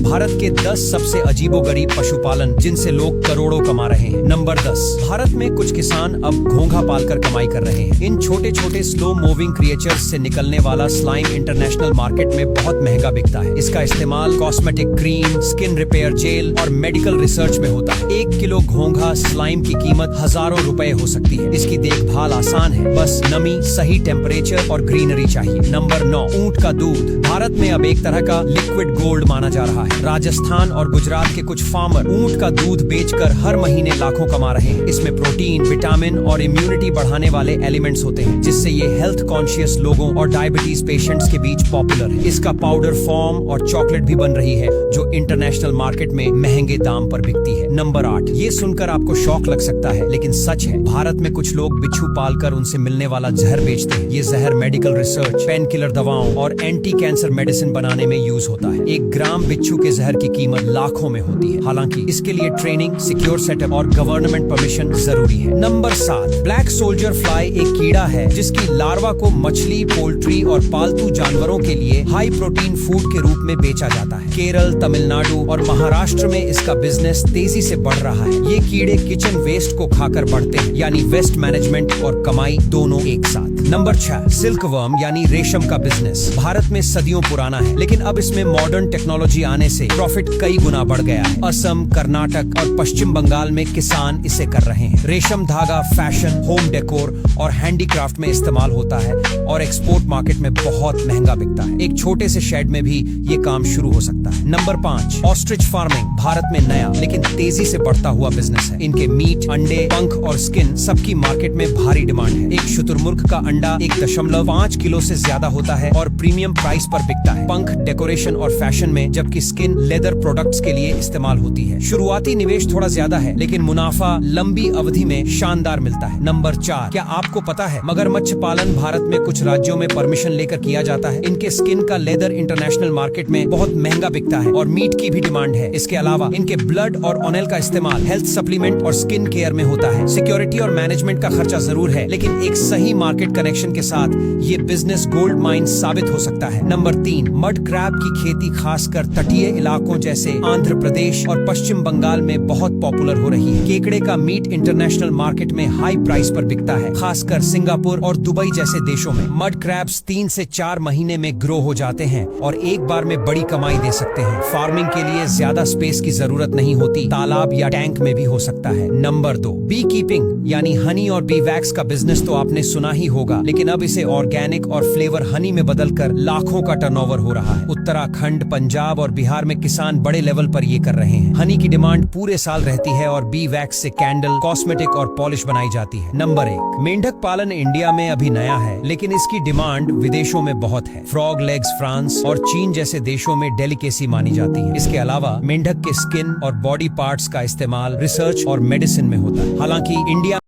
भारत के 10 सबसे अजीबोगरीब पशुपालन जिनसे लोग करोड़ों कमा रहे हैं। नंबर 10, भारत में कुछ किसान अब घोंघा पालकर कमाई कर रहे हैं। इन छोटे छोटे स्लो मूविंग क्रिएचर्स से निकलने वाला स्लाइम इंटरनेशनल मार्केट में बहुत महंगा बिकता है। इसका इस्तेमाल cosmetic cream, skin repair gel और मेडिकल रिसर्च में होता है। 1 किलो घोंघा स्लाइम की कीमत हजारों रुपए हो सकती है। इसकी देखभाल आसान है, बस नमी, सही टेम्परेचर और ग्रीनरी चाहिए। नंबर 9, ऊंट का दूध। भारत में अब एक तरह का लिक्विड गोल्ड माना जा रहा है। राजस्थान और गुजरात के कुछ फार्मर ऊंट का दूध बेचकर हर महीने लाखों कमा रहे हैं। इसमें प्रोटीन, विटामिन और इम्यूनिटी बढ़ाने वाले एलिमेंट्स होते हैं, जिससे ये हेल्थ कॉन्शियस लोगों और डायबिटीज पेशेंट्स के बीच पॉपुलर है। इसका पाउडर फॉर्म और चॉकलेट भी बन रही है, जो इंटरनेशनल मार्केट में महंगे दाम पर बिकती है। नंबर 8, ये सुनकर आपको शौक लग सकता है, लेकिन सच है। भारत में कुछ लोग बिच्छू पालकर उनसे मिलने वाला जहर बेचते हैं। ये जहर मेडिकल रिसर्च, पेन किलर दवाओं और एंटी कैंसर मेडिसिन बनाने में यूज होता है। 1 ग्राम बिच्छू के जहर की कीमत लाखों में होती है। हालांकि इसके लिए ट्रेनिंग, सिक्योर सेटअप और गवर्नमेंट परमिशन जरूरी है। नंबर 7, ब्लैक सोल्जर फ्लाई एक कीड़ा है जिसकी लार्वा को मछली, पोल्ट्री और पालतू जानवरों के लिए हाई प्रोटीन फूड के रूप में बेचा जाता है। केरल, तमिलनाडु और महाराष्ट्र में इसका बिजनेस तेजी से बढ़ रहा है। ये कीड़े किचन वेस्ट को खाकर बढ़ते हैं, यानी वेस्ट मैनेजमेंट और कमाई दोनों एक साथ। नंबर 6, सिल्क वर्म यानी रेशम का बिजनेस। भारत में सदियों पुराना है, लेकिन अब इसमें मॉडर्न टेक्नोलॉजी आने से प्रॉफिट कई गुना बढ़ गया है। असम, कर्नाटक और पश्चिम बंगाल में किसान इसे कर रहे हैं। रेशम धागा फैशन, होम डेकोर और हैंडीक्राफ्ट में इस्तेमाल होता है और एक्सपोर्ट मार्केट में बहुत महंगा बिकता है। एक छोटे से शेड में भी ये काम शुरू हो सकता है। Number 5, ostrich farming. भारत में नया लेकिन तेजी से बढ़ता हुआ बिजनेस है। इनके मीट, अंडे, पंख और स्किन सबकी मार्केट में भारी डिमांड है। एक शुतुरमुर्ग का अंडा 1.5 किलो से ज्यादा होता है और प्रीमियम प्राइस पर बिकता है। पंख डेकोरेशन और फैशन में, जबकि स्किन लेदर प्रोडक्ट्स के लिए इस्तेमाल होती है। शुरुआती निवेश थोड़ा ज्यादा है, लेकिन मुनाफा लंबी अवधि में शानदार मिलता है। नंबर 4, क्या आपको पता है मगरमच्छ पालन भारत में कुछ राज्यों में परमिशन लेकर किया जाता है। इनके स्किन का लेदर इंटरनेशनल मार्केट में बहुत महंगा बिकता है और मीट की भी डिमांड है। इसके अलावा इनके ब्लड और ऑनेल का इस्तेमाल हेल्थ सप्लीमेंट और स्किन केयर में होता है। सिक्योरिटी और मैनेजमेंट का खर्चा जरूर है, लेकिन एक सही मार्केट कनेक्शन के साथ ये बिजनेस गोल्ड माइन साबित हो सकता है। नंबर 3, मड क्रैब की खेती खासकर तटीय इलाकों जैसे आंध्र प्रदेश और पश्चिम बंगाल में बहुत पॉपुलर हो रही है। केकड़े का मीट इंटरनेशनल मार्केट में हाई प्राइस पर बिकता है, खासकर सिंगापुर और दुबई जैसे देशों में। मड क्रैब्स 3 से 4 महीने में ग्रो हो जाते हैं और एक बार में बड़ी कमाई दे सकते हैं। फार्मिंग के लिए ज्यादा स्पेस की जरूरत नहीं होती, तालाब या टैंक में भी हो सकता है। नंबर 2, बी कीपिंग यानी हनी और बी वैक्स का बिजनेस तो आपने सुना ही होगा, लेकिन अब इसे ऑर्गेनिक और फ्लेवर हनी में बदलकर लाखों का टर्नओवर हो रहा है। उत्तराखंड, पंजाब और बिहार में किसान बड़े लेवल पर ये कर रहे हैं। हनी की डिमांड पूरे साल रहती है और बी वैक्स से कैंडल, कॉस्मेटिक और पॉलिश बनाई जाती है। नंबर 1, मेंढक पालन इंडिया में अभी नया है, लेकिन इसकी डिमांड विदेशों में बहुत है। फ्रॉग लेग्स फ्रांस और चीन जैसे देशों में डेलिकेसी मानी जाती है। इसके अलावा मेंढक के स्किन और बॉडी पार्ट्स का इस्तेमाल रिसर्च और मेडिसिन में होता है। हालांकि इंडिया